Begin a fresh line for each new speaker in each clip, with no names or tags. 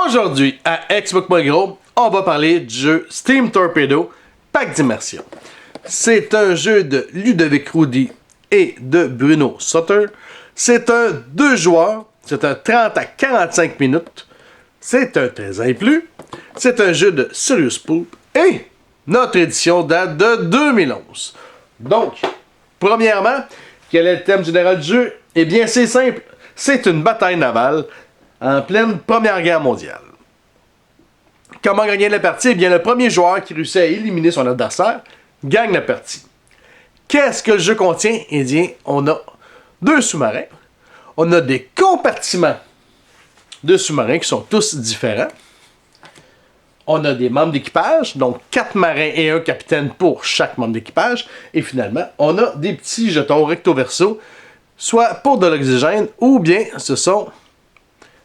Aujourd'hui, à Xbox.gros, on va parler du jeu Steam Torpedo Pack d'immersion. C'est un jeu de Ludovic Roudy et de Bruno Sutter. C'est un 2 joueurs, c'est un 30 à 45 minutes. C'est un 13 ans et plus. C'est un jeu de Serious Poop et notre édition date de 2011. Donc, premièrement, quel est le thème général du jeu? Eh bien, c'est simple. C'est une bataille navale en pleine Première Guerre mondiale. Comment gagner la partie? Eh bien, le premier joueur qui réussit à éliminer son adversaire gagne la partie. Qu'est-ce que le jeu contient? Eh bien, on a 2 sous-marins. On a des compartiments de sous-marins qui sont tous différents. On a des membres d'équipage, donc 4 marins et un capitaine pour chaque membre d'équipage. Et finalement, on a des petits jetons recto-verso, soit pour de l'oxygène ou bien ce sont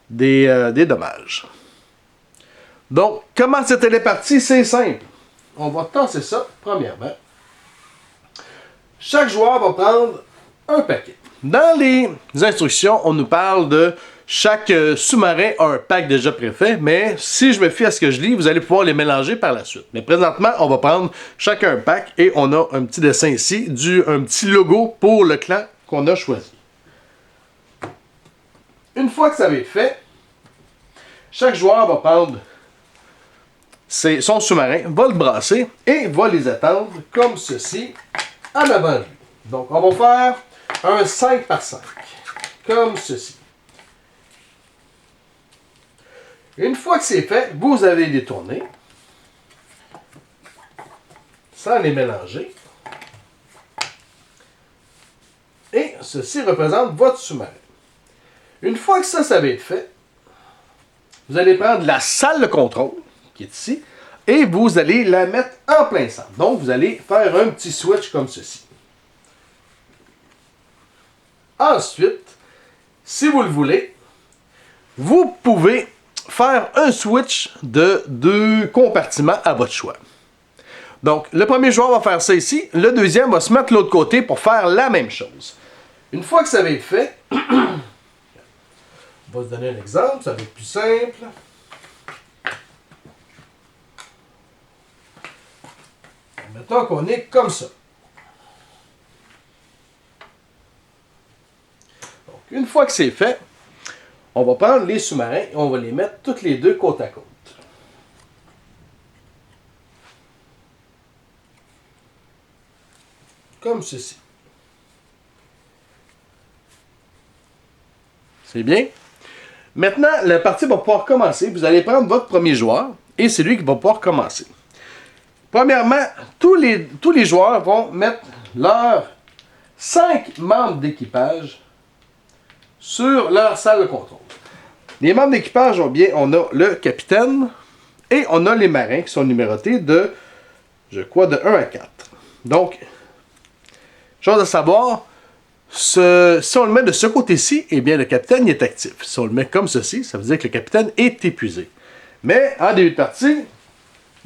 des dommages. Donc, comment c'était les parties? C'est simple. On va tasser ça, premièrement. Chaque joueur va prendre un paquet. Dans les instructions, on nous parle de chaque sous-marin a un pack déjà préfait, mais si je me fie à ce que je lis, vous allez pouvoir les mélanger par la suite. Mais présentement, on va prendre chacun un pack et on a un petit dessin ici, un petit logo pour le clan qu'on a choisi. Une fois que ça va être fait, chaque joueur va prendre son sous-marin, va le brasser et va les attendre comme ceci en avant de lui. Donc, on va faire un 5 par 5, comme ceci. Une fois que c'est fait, vous allez les tourner sans les mélanger. Et ceci représente votre sous-marin. Une fois que ça va être fait, vous allez prendre la salle de contrôle, qui est ici, et vous allez la mettre en plein centre. Donc, vous allez faire un petit switch comme ceci. Ensuite, si vous le voulez, vous pouvez faire un switch de 2 compartiments à votre choix. Donc, le premier joueur va faire ça ici, le deuxième va se mettre de l'autre côté pour faire la même chose. Une fois que ça va être fait, on va se donner un exemple, ça va être plus simple. Mettons qu'on est comme ça. Donc, une fois que c'est fait, on va prendre les sous-marins et on va les mettre tous les deux côte à côte. Comme ceci. C'est bien. Maintenant, la partie va pouvoir commencer. Vous allez prendre votre premier joueur et c'est lui qui va pouvoir commencer. Premièrement, tous les joueurs vont mettre leurs 5 membres d'équipage sur leur salle de contrôle. Les membres d'équipage, on a le capitaine et on a les marins qui sont numérotés de 1 à 4. Donc, chose à savoir, si on le met de ce côté-ci, eh bien le capitaine est actif. Si on le met comme ceci, ça veut dire que le capitaine est épuisé. Mais en début de partie,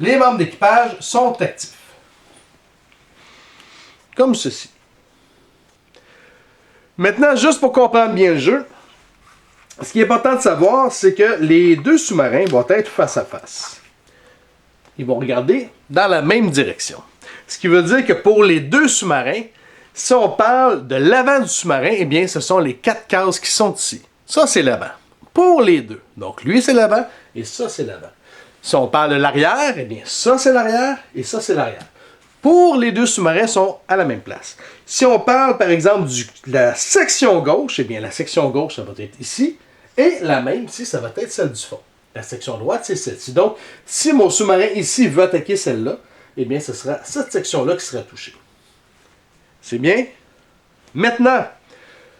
les membres d'équipage sont actifs. Comme ceci. Maintenant, juste pour comprendre bien le jeu, ce qui est important de savoir, c'est que les 2 sous-marins vont être face à face. Ils vont regarder dans la même direction. Ce qui veut dire que pour les 2 sous-marins, si on parle de l'avant du sous-marin, eh bien, ce sont les 4 cases qui sont ici. Ça, c'est l'avant. Pour les 2. Donc, lui, c'est l'avant et ça, c'est l'avant. Si on parle de l'arrière, eh bien, ça, c'est l'arrière et ça, c'est l'arrière. Pour les 2 sous-marins sont à la même place. Si on parle, par exemple, de la section gauche, eh bien, la section gauche, ça va être ici. Et la même ici, ça va être celle du fond. La section droite, c'est celle-ci. Donc, si mon sous-marin ici veut attaquer celle-là, eh bien, ce sera cette section-là qui sera touchée. C'est bien? Maintenant,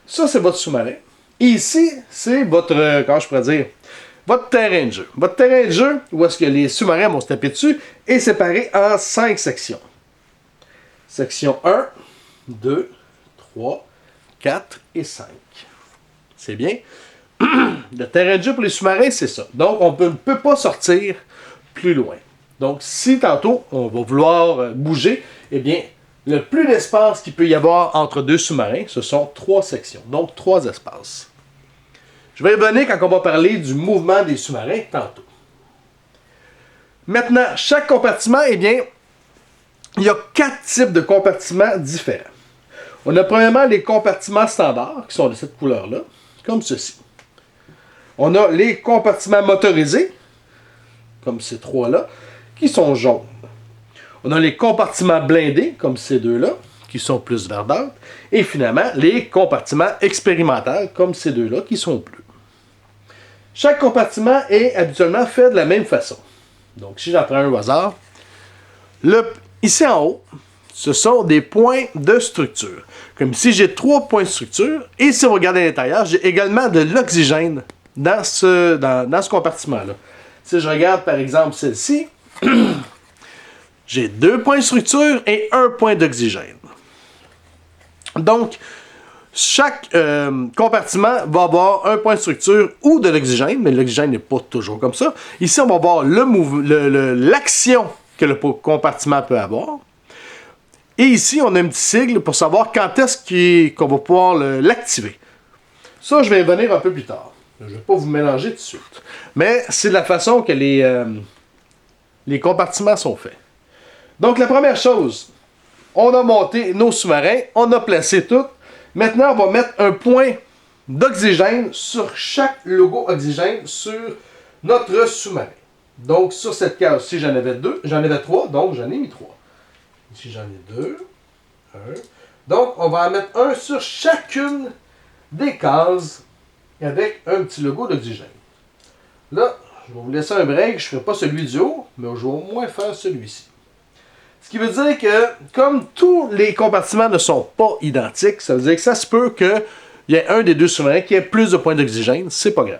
ça, c'est votre sous-marin. Et ici, c'est votre, comment je pourrais dire, votre terrain de jeu. Votre terrain de jeu, où est-ce que les sous-marins vont se taper dessus, est séparé en 5 sections. Section 1, 2, 3, 4 et 5. C'est bien? Le terrain de jeu pour les sous-marins, c'est ça. Donc, on ne peut pas sortir plus loin. Donc, si tantôt, on va vouloir bouger, eh bien, le plus d'espace qu'il peut y avoir entre 2 sous-marins, ce sont 3 sections. Donc, 3 espaces. Je vais revenir quand on va parler du mouvement des sous-marins tantôt. Maintenant, chaque compartiment, eh bien, il y a 4 types de compartiments différents. On a premièrement les compartiments standards, qui sont de cette couleur-là, comme ceci. On a les compartiments motorisés, comme ces trois-là, qui sont jaunes. On a les compartiments blindés, comme ces deux-là, qui sont plus verdâtres. Et finalement, les compartiments expérimentaux, comme ces deux-là, qui sont bleus. Chaque compartiment est habituellement fait de la même façon. Donc, si j'en prends un au hasard, ici en haut, ce sont des points de structure. Comme ici, j'ai 3 points de structure. Et si vous regardez à l'intérieur, j'ai également de l'oxygène dans ce compartiment-là. Si je regarde par exemple celle-ci, j'ai 2 points de structure et 1 point d'oxygène. Donc, chaque compartiment va avoir un point de structure ou de l'oxygène, mais l'oxygène n'est pas toujours comme ça. Ici, on va voir l'action que le compartiment peut avoir. Et ici, on a un petit sigle pour savoir quand est-ce qu'on va pouvoir l'activer. Ça, je vais y venir un peu plus tard. Je ne vais pas vous mélanger tout de suite. Mais c'est de la façon que les compartiments sont faits. Donc, la première chose, on a monté nos sous-marins, on a placé tout. Maintenant, on va mettre un point d'oxygène sur chaque logo oxygène sur notre sous-marin. Donc, sur cette case-ci, j'en avais 3, donc j'en ai mis 3. Ici, j'en ai 2. 1. Donc, on va en mettre un sur chacune des cases avec un petit logo d'oxygène. Là, je vais vous laisser un break. Je ne ferai pas celui du haut, mais je vais au moins faire celui-ci. Ce qui veut dire que, comme tous les compartiments ne sont pas identiques, ça veut dire que ça se peut qu'il y ait un des deux sous-marins qui ait plus de points d'oxygène. C'est pas grave.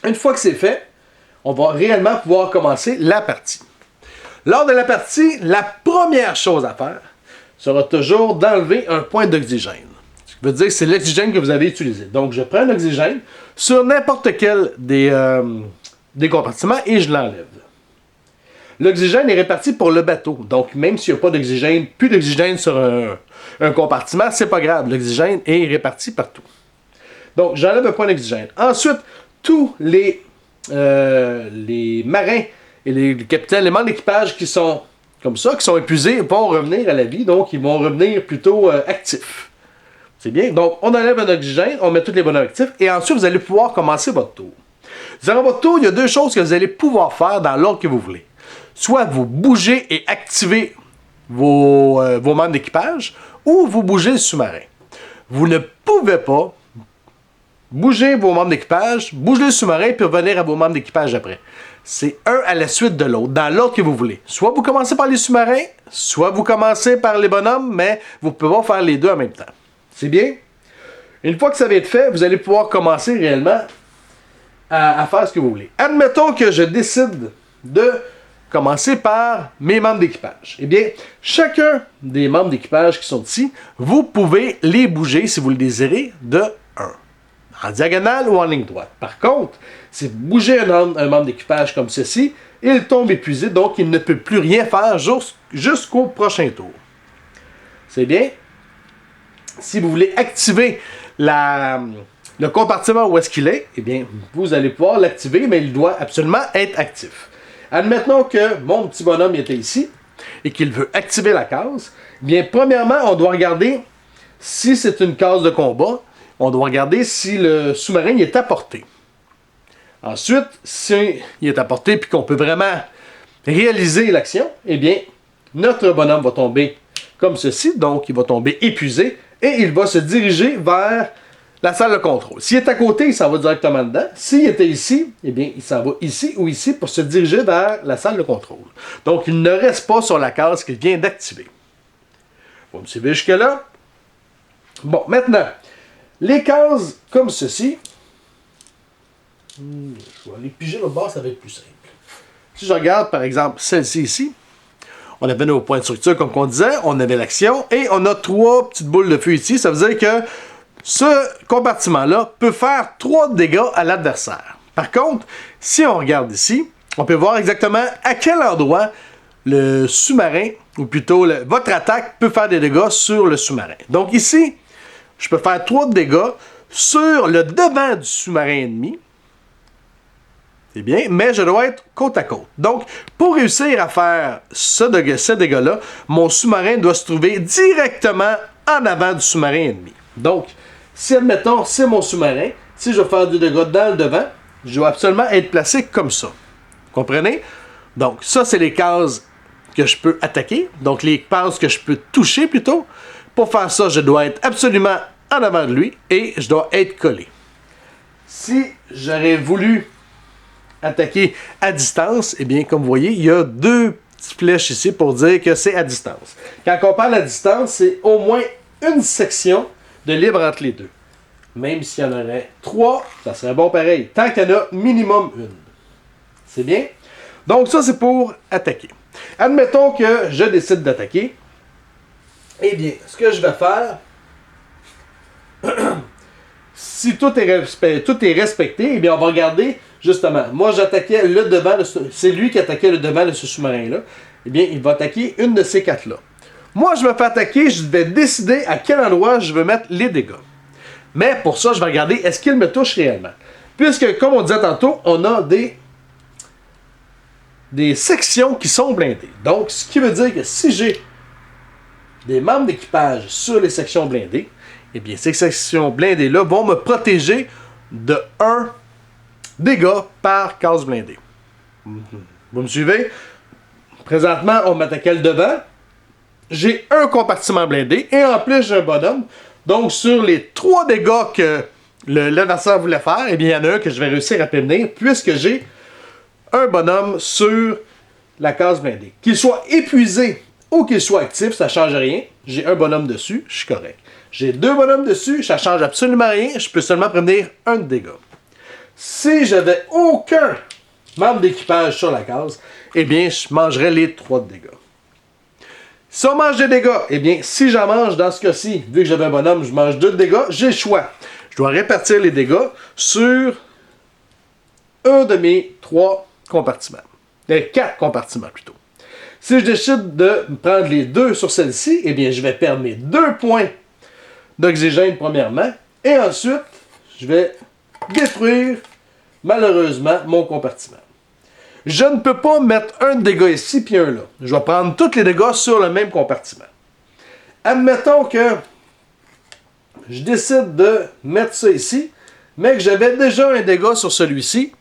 Une fois que c'est fait, on va réellement pouvoir commencer la partie. Lors de la partie, la première chose à faire sera toujours d'enlever un point d'oxygène. Ce qui veut dire que c'est l'oxygène que vous avez utilisé. Donc, je prends l'oxygène sur n'importe quel des compartiments et je l'enlève. L'oxygène est réparti pour le bateau. Donc, même s'il n'y a pas d'oxygène, plus d'oxygène sur un compartiment, c'est pas grave. L'oxygène est réparti partout. Donc, j'enlève un point d'oxygène. Ensuite, tous les marins et les capitaines, les membres d'équipage qui sont comme ça, qui sont épuisés, vont revenir à la vie. Donc, ils vont revenir plutôt actifs. C'est bien. Donc, on enlève un oxygène, on met tous les bonhommes actifs, et ensuite, vous allez pouvoir commencer votre tour. Durant votre tour, il y a 2 choses que vous allez pouvoir faire dans l'ordre que vous voulez. Soit vous bougez et activez vos membres d'équipage, ou vous bougez le sous-marin. Vous ne pouvez pas bouger vos membres d'équipage, bouger le sous-marin, puis revenir à vos membres d'équipage après. C'est un à la suite de l'autre, dans l'ordre que vous voulez. Soit vous commencez par les sous-marins, soit vous commencez par les bonhommes, mais vous pouvez pas faire les deux en même temps. C'est bien? Une fois que ça va être fait, vous allez pouvoir commencer réellement à faire ce que vous voulez. Admettons que je décide de commencer par mes membres d'équipage. Eh bien, chacun des membres d'équipage qui sont ici, vous pouvez les bouger, si vous le désirez, de 1. En diagonale ou en ligne droite. Par contre, si vous bougez un membre d'équipage comme ceci, il tombe épuisé, donc il ne peut plus rien faire jusqu'au prochain tour. C'est bien? Si vous voulez activer le compartiment où est-ce qu'il est, eh bien, vous allez pouvoir l'activer, mais il doit absolument être actif. Admettons que mon petit bonhomme était ici et qu'il veut activer la case. Eh bien, premièrement, on doit regarder si c'est une case de combat. On doit regarder si le sous-marin est à portée. Ensuite, s'il est à portée et qu'on peut vraiment réaliser l'action, eh bien, notre bonhomme va tomber comme ceci. Donc, il va tomber épuisé et il va se diriger vers la salle de contrôle. S'il est à côté, il s'en va directement dedans. S'il était ici, eh bien, il s'en va ici ou ici pour se diriger vers la salle de contrôle. Donc, il ne reste pas sur la case qu'il vient d'activer. Vous me suivez jusque-là? Bon, maintenant, les cases comme ceci, je vais aller piger le bas, ça va être plus simple. Si je regarde, par exemple, celle-ci ici, on avait nos points de structure, comme on disait, on avait l'action, et on a 3 petites boules de feu ici. Ça veut dire que ce compartiment-là peut faire 3 dégâts à l'adversaire. Par contre, si on regarde ici, on peut voir exactement à quel endroit le sous-marin, ou plutôt votre attaque, peut faire des dégâts sur le sous-marin. Donc ici, je peux faire 3 dégâts sur le devant du sous-marin ennemi. Eh bien, mais je dois être côte à côte. Donc, pour réussir à faire ce dégât-là, mon sous-marin doit se trouver directement en avant du sous-marin ennemi. Donc, si, admettons, c'est mon sous-marin, si je veux faire du dégât dans le devant, je dois absolument être placé comme ça. Vous comprenez? Donc, ça, c'est les cases que je peux attaquer. Donc, les cases que je peux toucher plutôt. Pour faire ça, je dois être absolument en avant de lui et je dois être collé. Si j'aurais voulu attaquer à distance, eh bien, comme vous voyez, il y a deux petites flèches ici pour dire que c'est à distance. Quand on parle à distance, c'est au moins une section de libre entre les deux. Même s'il y en aurait 3, ça serait bon pareil. Tant qu'il y en a minimum une. C'est bien? Donc ça, c'est pour attaquer. Admettons que je décide d'attaquer. Eh bien, ce que je vais faire, si tout est respecté, eh bien, on va regarder, justement, moi j'attaquais le devant, c'est lui qui attaquait le devant de ce sous-marin-là. Eh bien, il va attaquer une de ces 4-là. Moi, je me fais attaquer, je vais décider à quel endroit je veux mettre les dégâts. Mais pour ça, je vais regarder, est-ce qu'il me touche réellement? Puisque, comme on disait tantôt, on a des sections qui sont blindées. Donc, ce qui veut dire que si j'ai des membres d'équipage sur les sections blindées, eh bien, ces sections blindées-là vont me protéger de 1 dégât par case blindée. Vous me suivez? Présentement, on m'attaquait le devant. J'ai un compartiment blindé et en plus, j'ai un bonhomme. Donc, sur les 3 dégâts que l'adversaire voulait faire, eh bien, il y en a un que je vais réussir à prévenir puisque j'ai un bonhomme sur la case blindée. Qu'il soit épuisé ou qu'il soit actif, ça ne change rien. J'ai un bonhomme dessus, je suis correct. J'ai 2 bonhommes dessus, ça ne change absolument rien. Je peux seulement prévenir un dégât. Si j'avais aucun membre d'équipage sur la case, eh bien, je mangerais les 3 dégâts. Si on mange des dégâts, eh bien, si j'en mange dans ce cas-ci, vu que j'avais un bonhomme, je mange 2 dégâts, j'ai le choix. Je dois répartir les dégâts sur un de mes 3 compartiments. 4 compartiments plutôt. Si je décide de prendre les 2 sur celle-ci, eh bien, je vais perdre mes 2 points d'oxygène premièrement, et ensuite, je vais détruire, malheureusement, mon compartiment. Je ne peux pas mettre un dégât ici puis un là. Je vais prendre tous les dégâts sur le même compartiment. Admettons que je décide de mettre ça ici, mais que j'avais déjà un dégât sur celui-ci,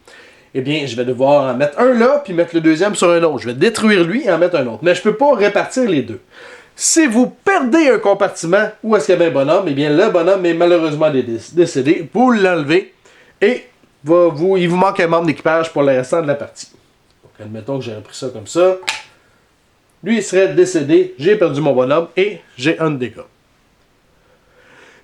eh bien, je vais devoir en mettre un là, puis mettre le deuxième sur un autre. Je vais détruire lui et en mettre un autre. Mais je ne peux pas répartir les deux. Si vous perdez un compartiment où est-ce qu'il y avait un bonhomme, eh bien, le bonhomme est malheureusement décédé. Vous l'enlevez et il vous manque un membre d'équipage pour le restant de la partie. Donc, admettons que j'ai repris ça comme ça. Lui, il serait décédé. J'ai perdu mon bonhomme et j'ai un dégât.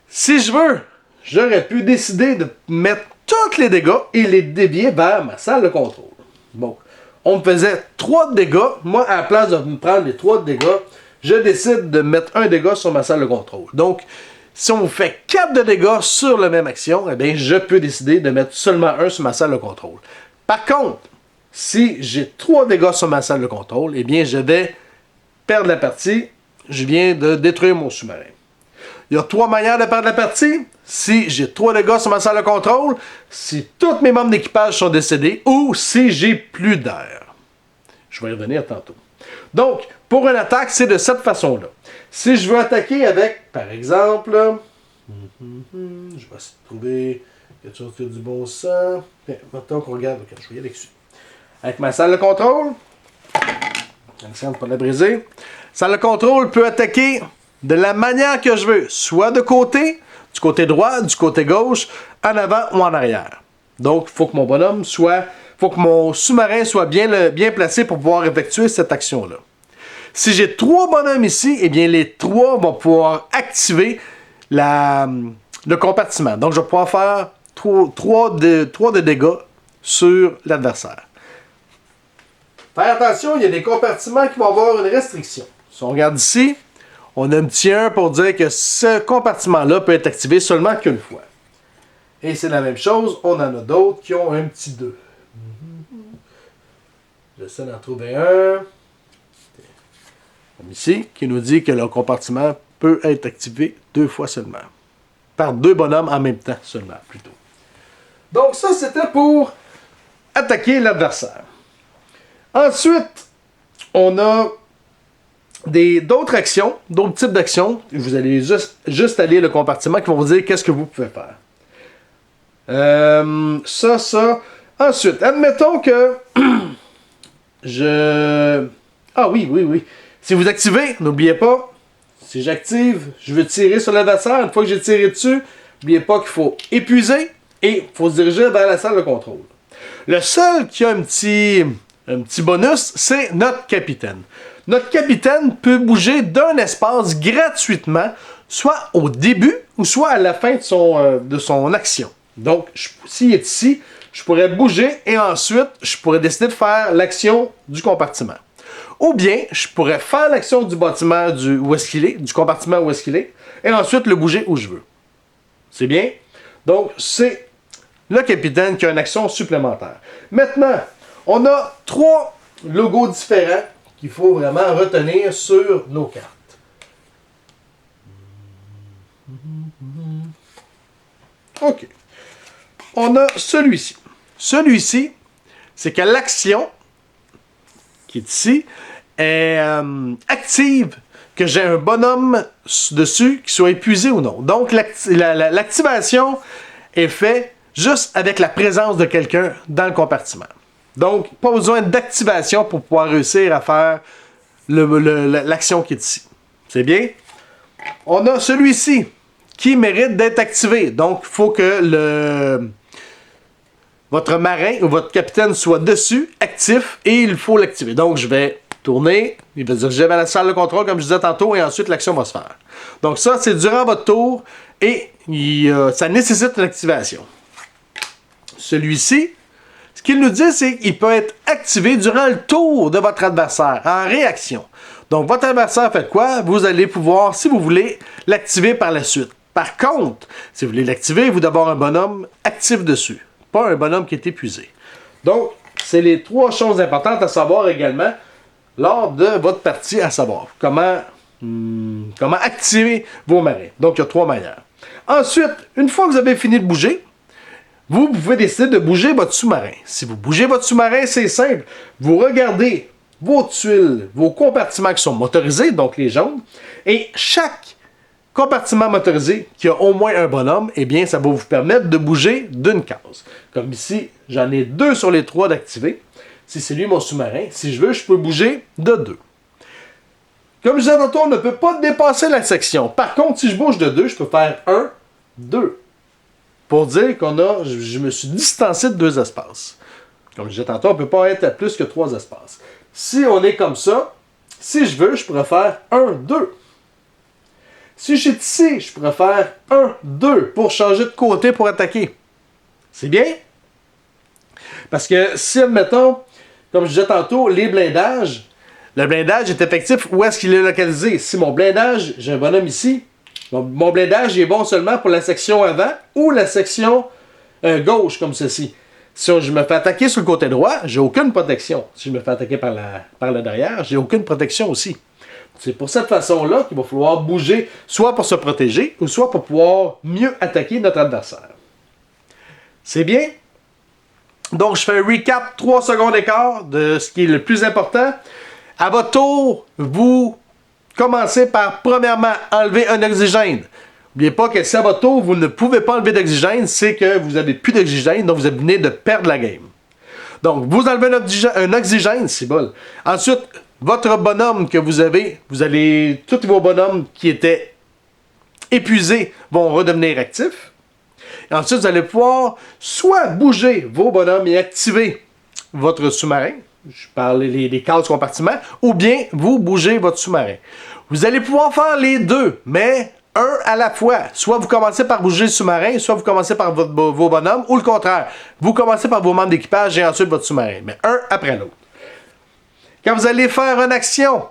Si je veux, j'aurais pu décider de mettre tous les dégâts et les dévier vers ma salle de contrôle. Bon, on me faisait 3 dégâts. Moi, à la place de me prendre les 3 dégâts, je décide de mettre un dégât sur ma salle de contrôle. Donc, si on fait 4 de dégâts sur la même action, eh bien, je peux décider de mettre seulement un sur ma salle de contrôle. Par contre, si j'ai 3 dégâts sur ma salle de contrôle, eh bien, je vais perdre la partie. Je viens de détruire mon sous-marin. Il y a 3 manières de perdre la partie. Si j'ai 3 dégâts sur ma salle de contrôle, si tous mes membres d'équipage sont décédés ou si j'ai plus d'air. Je vais y revenir tantôt. Donc, pour une attaque, c'est de cette façon-là. Si je veux attaquer avec, par exemple, je vais essayer de trouver quelque chose qui a du bon sens. Maintenant qu'on regarde, je vais y aller dessus. Avec ma salle de contrôle, attention de ne pas la briser. Salle de contrôle peut attaquer de la manière que je veux, soit de côté, du côté droit, du côté gauche, en avant ou en arrière. Donc, il faut que mon bonhomme faut que mon sous-marin soit bien placé pour pouvoir effectuer cette action-là. Si j'ai 3 bonhommes ici, eh bien, les 3 vont pouvoir activer le compartiment. Donc, je vais pouvoir faire 3 de dégâts sur l'adversaire. Faire attention, il y a des compartiments qui vont avoir une restriction. Si on regarde ici, on a un petit 1 pour dire que ce compartiment-là peut être activé seulement qu'une fois. Et c'est la même chose, on en a d'autres qui ont un petit 2. J'essaie d'en trouver un. Comme ici, qui nous dit que le compartiment peut être activé 2 fois seulement. Par 2 bonhommes en même temps seulement, plutôt. Donc ça, c'était pour attaquer l'adversaire. Ensuite, on a d'autres actions, d'autres types d'actions. Vous allez juste aller le compartiment qui vont vous dire qu'est-ce que vous pouvez faire. Ça. Ensuite, admettons que Ah oui. Si vous activez, n'oubliez pas, si j'active, je veux tirer sur l'adversaire. Une fois que j'ai tiré dessus, n'oubliez pas qu'il faut épuiser et il faut se diriger vers la salle de contrôle. Le seul qui a un petit bonus, c'est notre capitaine. Notre capitaine peut bouger d'un espace gratuitement, soit au début ou soit à la fin de son action. Donc, s'il est ici, je pourrais bouger et ensuite, je pourrais décider de faire l'action du compartiment. Ou bien, je pourrais faire l'action du bâtiment du compartiment où est-ce qu'il est, et ensuite le bouger où je veux. C'est bien? Donc, c'est le capitaine qui a une action supplémentaire. Maintenant, on a 3 logos différents qu'il faut vraiment retenir sur nos cartes. OK. On a celui-ci. Celui-ci, c'est que l'action qui est ici est active, que j'ai un bonhomme dessus qui soit épuisé ou non. Donc, l'activation est faite juste avec la présence de quelqu'un dans le compartiment. Donc, pas besoin d'activation pour pouvoir réussir à faire l'action qui est ici. C'est bien? On a celui-ci qui mérite d'être activé. Donc, il faut que votre marin ou votre capitaine soit dessus, actif, et il faut l'activer. Donc, je vais tourner, il va diriger vers la salle de contrôle, comme je disais tantôt, et ensuite, l'action va se faire. Donc, ça, c'est durant votre tour, et ça nécessite une activation. Celui-ci, ce qu'il nous dit, c'est qu'il peut être activé durant le tour de votre adversaire, en réaction. Donc, votre adversaire fait quoi? Vous allez pouvoir, si vous voulez, l'activer par la suite. Par contre, si vous voulez l'activer, vous devez avoir un bonhomme actif dessus, pas un bonhomme qui est épuisé. Donc, c'est les 3 choses importantes à savoir également lors de votre partie, à savoir comment activer vos marins. Donc, il y a 3 manières. Ensuite, une fois que vous avez fini de bouger, vous pouvez décider de bouger votre sous-marin. Si vous bougez votre sous-marin, c'est simple. Vous regardez vos tuiles, vos compartiments qui sont motorisés, donc les jaunes, et chaque compartiment motorisé qui a au moins un bonhomme, eh bien, ça va vous permettre de bouger d'une case. Comme ici, j'en ai 2 sur les 3 d'activer. Si c'est lui mon sous-marin, si je veux, je peux bouger de 2. Comme je disais tantôt, on ne peut pas dépasser la section. Par contre, si je bouge de 2, je peux faire 1, 2. Pour dire je me suis distancé de 2 espaces. Comme je disais tantôt, on ne peut pas être à plus que 3 espaces. Si on est comme ça, si je veux, je pourrais faire 1, 2. Si je suis ici, je pourrais faire 1, 2 pour changer de côté pour attaquer. C'est bien? Parce que si, admettons, comme je disais tantôt, le blindage est effectif où est-ce qu'il est localisé. Si mon blindage, j'ai un bonhomme ici, mon blindage est bon seulement pour la section avant ou la section gauche, comme ceci. Si je me fais attaquer sur le côté droit, j'ai aucune protection. Si je me fais attaquer par le derrière, j'ai aucune protection aussi. C'est pour cette façon-là qu'il va falloir bouger, soit pour se protéger, ou soit pour pouvoir mieux attaquer notre adversaire. C'est bien? Donc, je fais un recap 3 secondes d'écart de ce qui est le plus important. À votre tour, vous commencez par, premièrement, enlever un oxygène. N'oubliez pas que si à votre tour, vous ne pouvez pas enlever d'oxygène, c'est que vous n'avez plus d'oxygène, donc vous venez de perdre la game. Donc, vous enlevez un oxygène, c'est bon. Ensuite, votre bonhomme que vous avez, tous vos bonhommes qui étaient épuisés vont redevenir actifs. Et ensuite, vous allez pouvoir soit bouger vos bonhommes et activer votre sous-marin, je parle les cases compartiments, ou bien vous bougez votre sous-marin. Vous allez pouvoir faire les deux, mais un à la fois. Soit vous commencez par bouger le sous-marin, soit vous commencez par vos bonhommes, ou le contraire. Vous commencez par vos membres d'équipage et ensuite votre sous-marin, mais un après l'autre. Quand vous allez faire une action,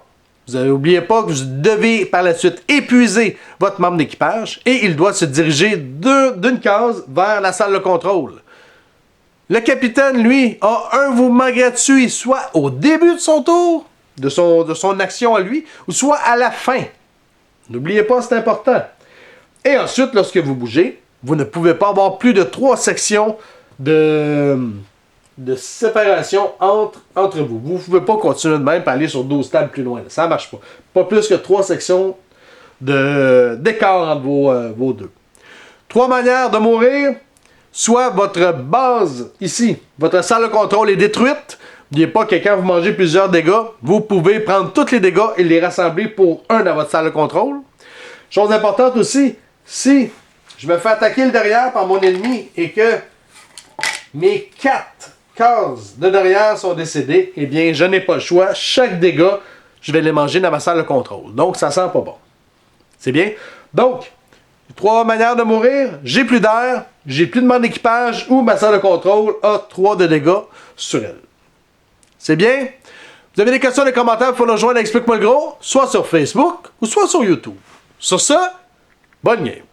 vous n'oubliez pas que vous devez par la suite épuiser votre membre d'équipage et il doit se diriger d'une case vers la salle de contrôle. Le capitaine, lui, a un mouvement gratuit, soit au début de son tour, de son action à lui, ou soit à la fin. N'oubliez pas, c'est important. Et ensuite, lorsque vous bougez, vous ne pouvez pas avoir plus de 3 sections de de séparation entre vous. Vous ne pouvez pas continuer de même et aller sur 12 tables plus loin. Là. Ça ne marche pas. Pas plus que 3 sections d'écart entre vos deux. 3 manières de mourir. Soit votre base, ici, votre salle de contrôle est détruite. N'oubliez pas que quand vous mangez plusieurs dégâts, vous pouvez prendre tous les dégâts et les rassembler pour un dans votre salle de contrôle. Chose importante aussi, si je me fais attaquer le derrière par mon ennemi et que mes 4 cases de derrière sont décédées, eh bien, je n'ai pas le choix. Chaque dégât, je vais les manger dans ma salle de contrôle. Donc, ça sent pas bon. C'est bien? Donc, 3 manières de mourir. J'ai plus d'air, j'ai plus de membres d'équipage ou ma salle de contrôle a 3 de dégâts sur elle. C'est bien? Vous avez des questions dans les commentaires, il faut nous rejoindre à Explique-moi le gros, soit sur Facebook ou soit sur YouTube. Sur ça, bonne game!